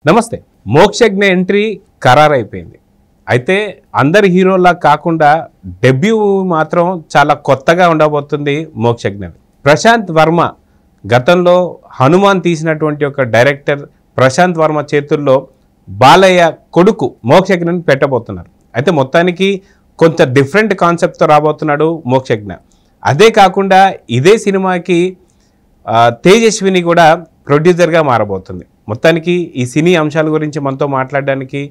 నమస్తే. మోక్షజ్ఞ ఎంట్రీ ఖరారైపోయింది. అయితే అందరి హీరోలా కాకుండా డెబ్యూ మాత్రం చాలా కొత్తగా ఉండబోతుంది మోక్షజ్ఞది. ప్రశాంత్ వర్మ గతంలో హనుమాన్ తీసినటువంటి ఒక డైరెక్టర్ ప్రశాంత్ వర్మ చేతుల్లో బాలయ్య కొడుకు మోక్షజ్ఞని పెట్టబోతున్నారు. అయితే మొత్తానికి కొంత డిఫరెంట్ కాన్సెప్ట్తో రాబోతున్నాడు మోక్షజ్ఞ. అదే కాకుండా ఇదే సినిమాకి తేజస్విని కూడా ప్రొడ్యూసర్గా మారబోతుంది. మొత్తానికి ఈ సినీ అంశాల గురించి మనతో మాట్లాడడానికి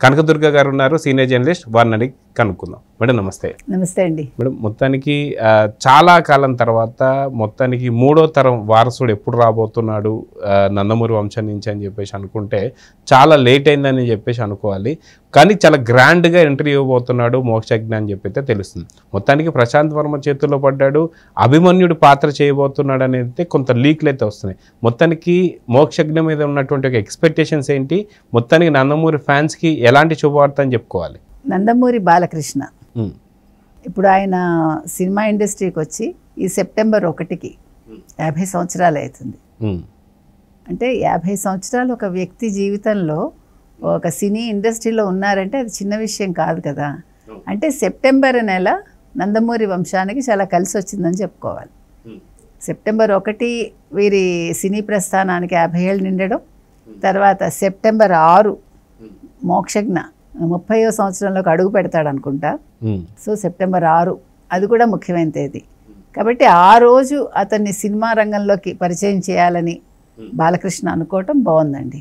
కనకదుర్గ గారు ఉన్నారు, సీనియర్ జర్నలిస్ట్. వారిని అడిగి కనుక్కుందాం. మేడం నమస్తే. నమస్తే అండి. మేడం, మొత్తానికి చాలా కాలం తర్వాత మొత్తానికి మూడో తరం వారసుడు ఎప్పుడు రాబోతున్నాడు నందమూరి వంశం నుంచి అని చెప్పేసి అనుకుంటే చాలా లేట్ అయిందని చెప్పేసి అనుకోవాలి. కానీ చాలా గ్రాండ్గా ఎంట్రీ ఇవ్వబోతున్నాడు మోక్షజ్ఞ అని చెప్పైతే తెలుస్తుంది. మొత్తానికి ప్రశాంత్ వర్మ చేతుల్లో పడ్డాడు, అభిమన్యుడు పాత్ర చేయబోతున్నాడు అనేది కొంత లీక్లు అయితే వస్తున్నాయి. మొత్తానికి మోక్షజ్ఞ మీద ఉన్నటువంటి ఒక ఎక్స్పెక్టేషన్స్ ఏంటి, మొత్తానికి నందమూరి ఫ్యాన్స్కి ఎలాంటి శుభవార్త అని చెప్పుకోవాలి? నందమూరి బాలకృష్ణ ఇప్పుడు ఆయన సినిమా ఇండస్ట్రీకి వచ్చి ఈ సెప్టెంబర్ 1కి 50 సంవత్సరాలు అవుతుంది. అంటే 50 సంవత్సరాలు ఒక వ్యక్తి జీవితంలో ఒక సినీ ఇండస్ట్రీలో ఉన్నారంటే అది చిన్న విషయం కాదు కదా. అంటే సెప్టెంబర్ నెల నందమూరి వంశానికి చాలా కలిసి వచ్చిందని చెప్పుకోవాలి. సెప్టెంబర్ 1 వీరి సినీ ప్రస్థానానికి 50 ఏళ్ళు నిండడం, తర్వాత సెప్టెంబర్ 6 మోక్షజ్ఞ 30వ సంవత్సరంలోకి అడుగు పెడతాడు అనుకుంటా. సో సెప్టెంబర్ 6 అది కూడా ముఖ్యమైన తేదీ కాబట్టి ఆ రోజు అతన్ని సినిమా రంగంలోకి పరిచయం చేయాలని బాలకృష్ణ అనుకోవటం బాగుందండి.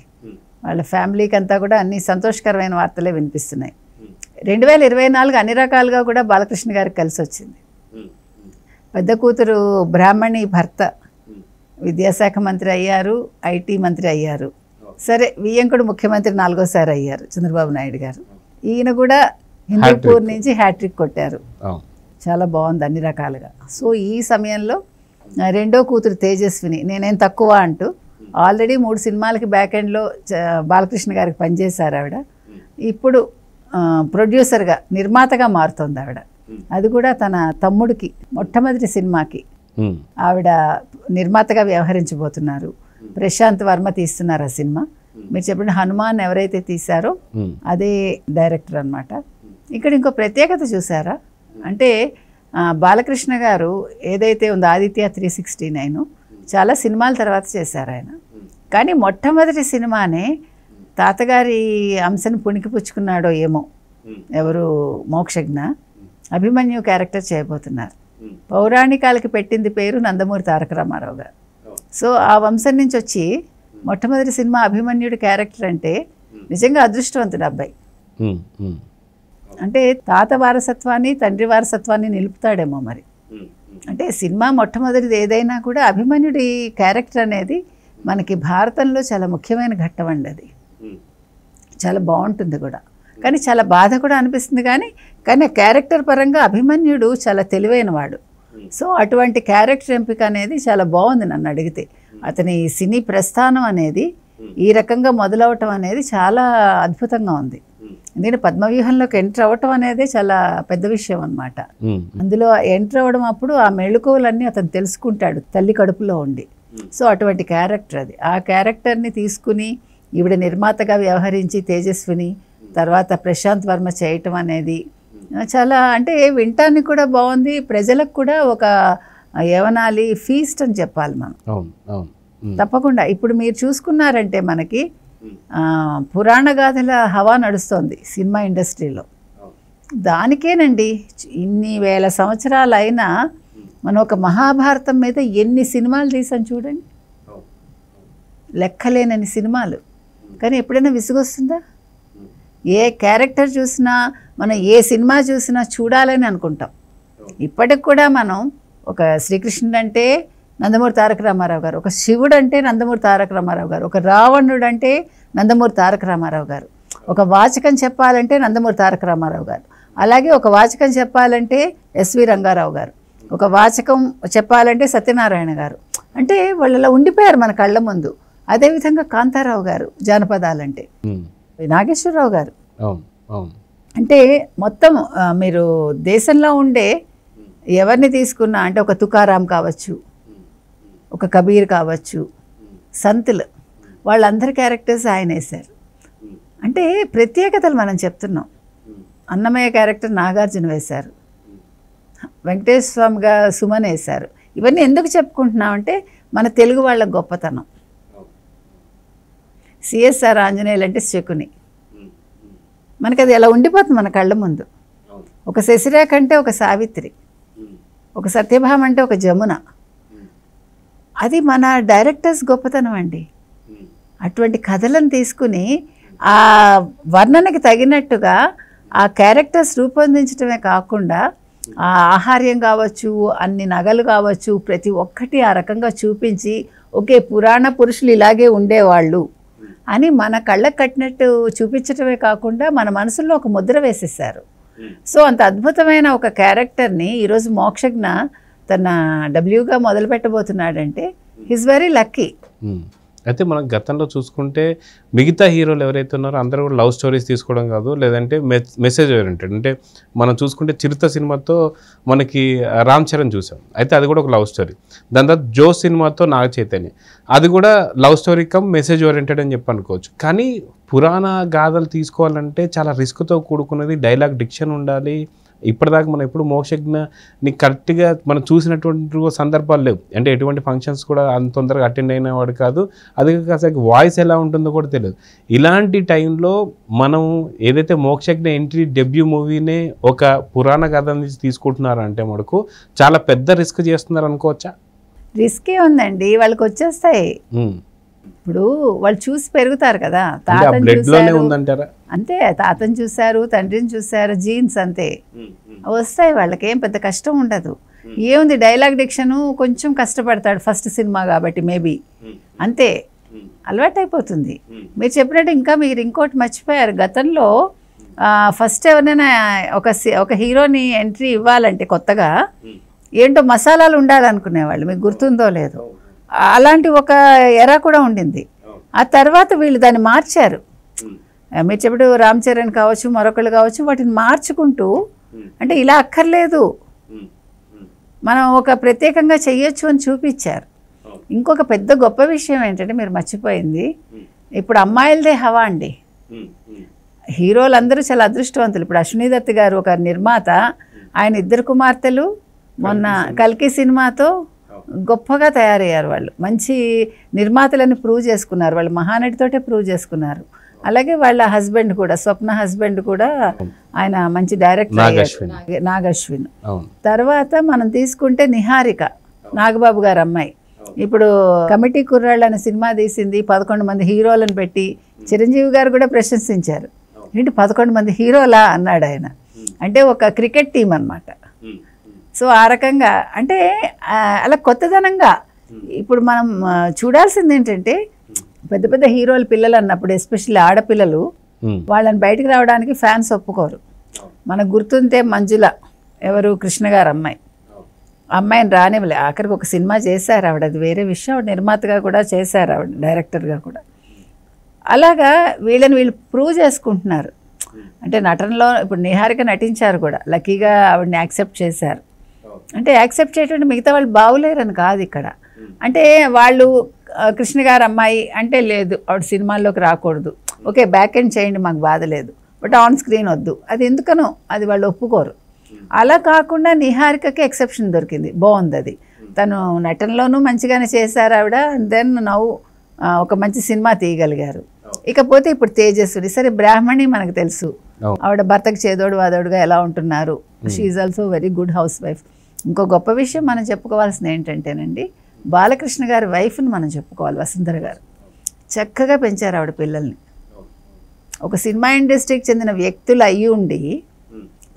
వాళ్ళ ఫ్యామిలీకి అంతా కూడా అన్ని సంతోషకరమైన వార్తలే వినిపిస్తున్నాయి. 2024 అన్ని రకాలుగా కూడా బాలకృష్ణ గారికి కలిసి వచ్చింది. పెద్ద కూతురు బ్రాహ్మణి భర్త విద్యాశాఖ మంత్రి అయ్యారు, ఐటీ మంత్రి అయ్యారు. సరే, వియ్యంకుడు ముఖ్యమంత్రి 4వ సారి అయ్యారు చంద్రబాబు నాయుడు గారు. ఈయన కూడా హిందూపూర్ నుంచి హ్యాట్రిక్ కొట్టారు. చాలా బాగుంది అన్ని రకాలుగా. సో ఈ సమయంలో రెండో కూతురు తేజస్విని నేనేం తక్కువ అంటూ ఆల్రెడీ 3 సినిమాలకి బ్యాక్ ఎండ్లో బాలకృష్ణ గారికి పనిచేశారు ఆవిడ. ఇప్పుడు ప్రొడ్యూసర్గా నిర్మాతగా మారుతోంది ఆవిడ. అది కూడా తన తమ్ముడికి మొట్టమొదటి సినిమాకి ఆవిడ నిర్మాతగా వ్యవహరించబోతున్నారు. ప్రశాంత్ వర్మ తీస్తున్నారు ఆ సినిమా. మీరు చెప్పిన హనుమాన్ ఎవరైతే తీశారో అదే డైరెక్టర్ అనమాట. ఇక్కడ ఇంకో ప్రత్యేకత చూసారా అంటే బాలకృష్ణ గారు ఏదైతే ఉందో ఆదిత్య 369 చాలా సినిమాల తర్వాత చేశారు ఆయన. కానీ మొట్టమొదటి సినిమానే తాతగారి అంశను పుణికిపుచ్చుకున్నాడో ఏమో ఎవరు మోక్షజ్ఞ అభిమన్యు క్యారెక్టర్ చేయబోతున్నారు. పౌరాణికాలకి పెట్టింది పేరు నందమూరి తారక రామారావు గారు. సో ఆ వంశం నుంచి వచ్చి మొట్టమొదటి సినిమా అభిమన్యుడి క్యారెక్టర్ అంటే నిజంగా అదృష్టవంతుడు అబ్బాయి. అంటే తాత వారసత్వాన్ని తండ్రి వారసత్వాన్ని నిలుపుతాడేమో మరి. అంటే సినిమా మొట్టమొదటిది ఏదైనా కూడా అభిమన్యుడి క్యారెక్టర్ అనేది మనకి భారతంలో చాలా ముఖ్యమైన ఘట్టం అండి. అది చాలా బాగుంటుంది కూడా, కానీ చాలా బాధ కూడా అనిపిస్తుంది. కానీ క్యారెక్టర్ పరంగా అభిమన్యుడు చాలా తెలివైన వాడు. సో అటువంటి క్యారెక్టర్ ఎంపిక అనేది చాలా బాగుంది నన్ను అడిగితే. అతని సినీ ప్రస్థానం అనేది ఈ రకంగా మొదలవటం అనేది చాలా అద్భుతంగా ఉంది. ఎందుకంటే పద్మవ్యూహంలోకి ఎంటర్ అవ్వటం అనేది చాలా పెద్ద విషయం అన్నమాట. అందులో ఎంటర్ అవ్వడం అప్పుడు ఆ మెళుకువలన్నీ అతను తెలుసుకుంటాడు తల్లి కడుపులో ఉండి. సో అటువంటి క్యారెక్టర్ అది. ఆ క్యారెక్టర్ని తీసుకుని ఈవిడ నిర్మాతగా వ్యవహరించి తేజస్విని తర్వాత ప్రశాంత్ వర్మ చేయటం అనేది చాలా అంటే వినటానికి కూడా బాగుంది. ప్రజలకు కూడా ఒక ఏమనాలి ఫీస్ట్ అని చెప్పాలి మనం. తప్పకుండా ఇప్పుడు మీరు చూసుకున్నారంటే మనకి పురాణ గాథల హవా నడుస్తోంది సినిమా ఇండస్ట్రీలో. దానికేనండి ఇన్ని వేల సంవత్సరాలు అయినా మనం ఒక మహాభారతం మీద ఎన్ని సినిమాలు తీసాం చూడండి, లెక్కలేనని సినిమాలు. కానీ ఎప్పుడైనా విసుగొస్తుందా? ఏ క్యారెక్టర్ చూసినా మనం ఏ సినిమా చూసినా చూడాలని అనుకుంటాం. ఇప్పటికి కూడా మనం ఒక శ్రీకృష్ణుడు అంటే నందమూరి తారక రామారావు గారు, ఒక శివుడు అంటే నందమూరి తారక రామారావు గారు, ఒక రావణుడు అంటే నందమూరి తారక రామారావు గారు, ఒక వాచకం చెప్పాలంటే నందమూరి తారక రామారావు గారు, అలాగే ఒక వాచకం చెప్పాలంటే ఎస్వి రంగారావు గారు, ఒక వాచకం చెప్పాలంటే సత్యనారాయణ గారు. అంటే వాళ్ళలో ఉండిపోయారు మన కళ్ళ ముందు. అదేవిధంగా కాంతారావు గారు జానపదాలంటే, నాగేశ్వరరావు గారు. అంటే మొత్తం మీరు దేశంలో ఉండే ఎవరిని తీసుకున్నా అంటే ఒక తుకారాం కావచ్చు, ఒక కబీర్ కావచ్చు, సంతులు వాళ్ళందరి క్యారెక్టర్స్ ఆయన వేశారు. అంటే ప్రత్యేకతలు మనం చెప్తున్నాం. అన్నమయ్య క్యారెక్టర్ నాగార్జున వేశారు, వెంకటేశ్వర స్వామిగా సుమన్ వేశారు. ఇవన్నీ ఎందుకు చెప్పుకుంటున్నామంటే మన తెలుగు వాళ్ళ గొప్పతనం. సిఎస్ఆర్ ఆంజనేయులు అంటే శకుని, మనకి అది ఎలా ఉండిపోతుంది మన కళ్ళ ముందు. ఒక శశిరేఖ అంటే ఒక సావిత్రి, ఒక సత్యభామ అంటే ఒక జమున. అది మన డైరెక్టర్స్ గొప్పతనం అండి. అటువంటి కథలను తీసుకుని ఆ వర్ణనకి తగినట్టుగా ఆ క్యారెక్టర్స్ రూపొందించడమే కాకుండా ఆ ఆహార్యం కావచ్చు, అన్ని నగలు కావచ్చు, ప్రతి ఒక్కటి ఆ రకంగా చూపించి ఓకే పురాణ పురుషులు ఇలాగే ఉండేవాళ్ళు అని మన కళ్ళకు కట్టినట్టు చూపించడమే కాకుండా మన మనసులో ఒక ముద్ర వేసేసారు. సో అంత అద్భుతమైన ఒక క్యారెక్టర్ని ఈరోజు మోక్షజ్ఞ తన డబ్ల్యూగా మొదలు పెట్టబోతున్నాడంటే హీస్ వెరీ లక్కీ. అయితే మనం గతంలో చూసుకుంటే మిగతా హీరోలు ఎవరైతే ఉన్నారో అందరూ కూడా లవ్ స్టోరీస్ తీసుకోవడం కాదు, లేదంటే మెసేజ్ ఓరియంటెడ్. అంటే మనం చూసుకుంటే చిరుత సినిమాతో మనకి రామ్ చరణ్ చూసాం, అయితే అది కూడా ఒక లవ్ స్టోరీ. దాని తర్వాత జో సినిమాతో నాగ చైతన్య, అది కూడా love story come message oriented అని చెప్పి అనుకోవచ్చు. కానీ పురాణ గాథలు తీసుకోవాలంటే చాలా రిస్క్తో కూడుకున్నది, డైలాగ్ డిక్షన్ ఉండాలి. ఇప్పటిదాకా మనం ఎప్పుడు మోక్షజ్ఞని కరెక్ట్గా మనం చూసినటువంటి సందర్భాలు లేవు. అంటే ఎటువంటి ఫంక్షన్స్ కూడా అంత తొందరగా అటెండ్ అయిన వాడు కాదు, అది కాసేపు వాయిస్ ఎలా ఉంటుందో కూడా తెలియదు. ఇలాంటి టైంలో మనం ఏదైతే మోక్షజ్ఞ ఎంట్రీ డెబ్యూ మూవీనే ఒక పురాణ కథ నుంచి తీసుకుంటున్నారంటే మనకు చాలా పెద్ద రిస్క్ చేస్తున్నారు అనుకోవచ్చా? రిస్కే ఉందండి, వాళ్ళకి వచ్చేస్తాయి. ఇప్పుడు వాళ్ళు చూసి పెరుగుతారు కదా, ఉందంటారా? అంతే, తాతను చూశారు, తండ్రిని చూశారు, జీన్స్ అంతే వస్తాయి వాళ్ళకి. ఏం పెద్ద కష్టం ఉండదు. ఏముంది డైలాగ్ డిక్షన్ కొంచెం కష్టపడతాడు ఫస్ట్ సినిమా కాబట్టి మేబీ అంతే, అలవాటు అయిపోతుంది. మీరు చెప్పినట్టు ఇంకా మీరు ఇంకోటి మర్చిపోయారు, గతంలో ఫస్ట్ ఎవరైనా ఒక హీరోని ఎంట్రీ ఇవ్వాలంటే కొత్తగా ఏంటో మసాలాలు ఉండాలనుకునేవాళ్ళు, మీకు గుర్తుందో లేదో. అలాంటి ఒక ఎరా కూడా ఉండింది. ఆ తర్వాత వీళ్ళు దాన్ని మార్చారు. మీరు చెప్పడు రామ్ చరణ్ కావచ్చు, మరొకళ్ళు కావచ్చు, వాటిని మార్చుకుంటూ అంటే ఇలా అక్కర్లేదు, మనం ఒక ప్రత్యేకంగా చెయ్యొచ్చు అని చూపించారు. ఇంకొక పెద్ద గొప్ప విషయం ఏంటంటే మీరు మర్చిపోయింది, ఇప్పుడు అమ్మాయిలదే హవా అండి. హీరోలందరూ చాలా అదృష్టవంతులు. ఇప్పుడు అశ్విని దత్ గారు ఒక నిర్మాత, ఆయన 2 కుమార్తెలు మొన్న కల్కి సినిమాతో గొప్పగా తయారయ్యారు. వాళ్ళు మంచి నిర్మాతలని ప్రూవ్ చేసుకున్నారు, వాళ్ళు మహానటితోటే ప్రూవ్ చేసుకున్నారు. అలాగే వాళ్ళ హస్బెండ్ కూడా, స్వప్న హస్బెండ్ కూడా ఆయన మంచి డైరెక్టర్ నాగశ్విన్. తర్వాత మనం తీసుకుంటే నిహారిక, నాగబాబు గారు అమ్మాయి, ఇప్పుడు కమిటీ కుర్రాళ్ళు అనే సినిమా తీసింది, 11 మంది హీరోలను పెట్టి. చిరంజీవి గారు కూడా ప్రశంసించారు, ఏంటి 11 మంది హీరోలా అన్నాడు ఆయన. అంటే ఒక క్రికెట్ టీం అన్నమాట. సో ఆ రకంగా అంటే అలా కొత్తదనంగా ఇప్పుడు మనం చూడాల్సింది ఏంటంటే పెద్ద పెద్ద హీరోల పిల్లలు అన్నప్పుడు ఎస్పెషల్లీ ఆడపిల్లలు వాళ్ళని బయటకు రావడానికి ఫ్యాన్స్ ఒప్పుకోరు. మనకు గుర్తుంటే మంజుల ఎవరు కృష్ణ గారు అమ్మాయి, అమ్మాయిని రానివ్వలే, ఆఖరికి ఒక సినిమా చేశారు ఆవిడ, అది వేరే విషయం. ఆవిడ నిర్మాతగా కూడా చేశారు, ఆవిడ డైరెక్టర్గా కూడా. అలాగా వీళ్ళు ప్రూవ్ చేసుకుంటున్నారు. అంటే నటనలో ఇప్పుడు నిహారిక నటించారు కూడా, లక్కీగా ఆవిడని యాక్సెప్ట్ చేశారు. అంటే యాక్సెప్ట్ చేయటం మిగతా వాళ్ళు బాగులేరని కాదు ఇక్కడ. అంటే వాళ్ళు కృష్ణ గారు అమ్మాయి అంటే లేదు ఆవిడ సినిమాల్లోకి రాకూడదు, ఓకే బ్యాక్ ఎండ్ చేయండి మాకు బాధ లేదు, బట్ ఆన్ స్క్రీన్ వద్దు, అది ఎందుకనో అది వాళ్ళు ఒప్పుకోరు. అలా కాకుండా నిహారికకి ఎక్సెప్షన్ దొరికింది, బాగుంది అది. తను నటనలోనూ మంచిగానే చేశారు ఆవిడ, దెన్ నవ్వు ఒక మంచి సినిమా తీయగలిగారు. ఇకపోతే ఇప్పుడు తేజస్విని, సరే బ్రాహ్మణి మనకు తెలుసు, ఆవిడ భర్తకు చేదోడు వాదోడుగా ఎలా ఉంటున్నారు, she also very good housewife. ఇంకో గొప్ప విషయం మనం చెప్పుకోవాల్సింది ఏంటంటేనండి, బాలకృష్ణ గారి వైఫ్ని మనం చెప్పుకోవాలి, వసుంధర గారు. చక్కగా పెంచారు ఆవిడ పిల్లల్ని. ఒక సినిమా ఇండస్ట్రీకి చెందిన వ్యక్తులు అయ్యి ఉండి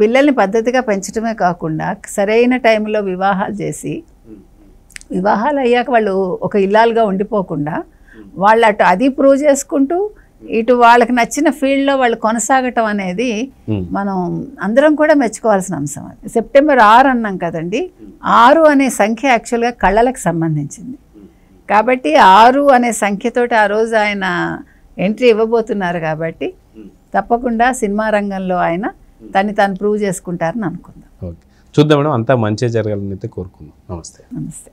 పిల్లల్ని పద్ధతిగా పెంచడమే కాకుండా సరైన టైంలో వివాహాలు చేసి, వివాహాలు అయ్యాక వాళ్ళు ఒక ఇల్లాలుగా ఉండిపోకుండా వాళ్ళు అటు అది ప్రూవ్ చేసుకుంటూ ఇటు వాళ్ళకి నచ్చిన ఫీల్డ్లో వాళ్ళు కొనసాగటం అనేది మనం అందరం కూడా మెచ్చుకోవాల్సిన అంశం. అది సెప్టెంబర్ 6 అన్నాం కదండి, 6 అనే సంఖ్య యాక్చువల్గా కళలకు సంబంధించింది కాబట్టి 6 అనే సంఖ్యతోటి ఆ రోజు ఆయన ఎంట్రీ ఇవ్వబోతున్నారు కాబట్టి తప్పకుండా సినిమా రంగంలో ఆయన తను ప్రూవ్ చేసుకుంటారని అనుకుందాం. చూద్దాం మేడం, అంతా మంచి జరగాలని అయితే కోరుకుందాం. నమస్తే. నమస్తే.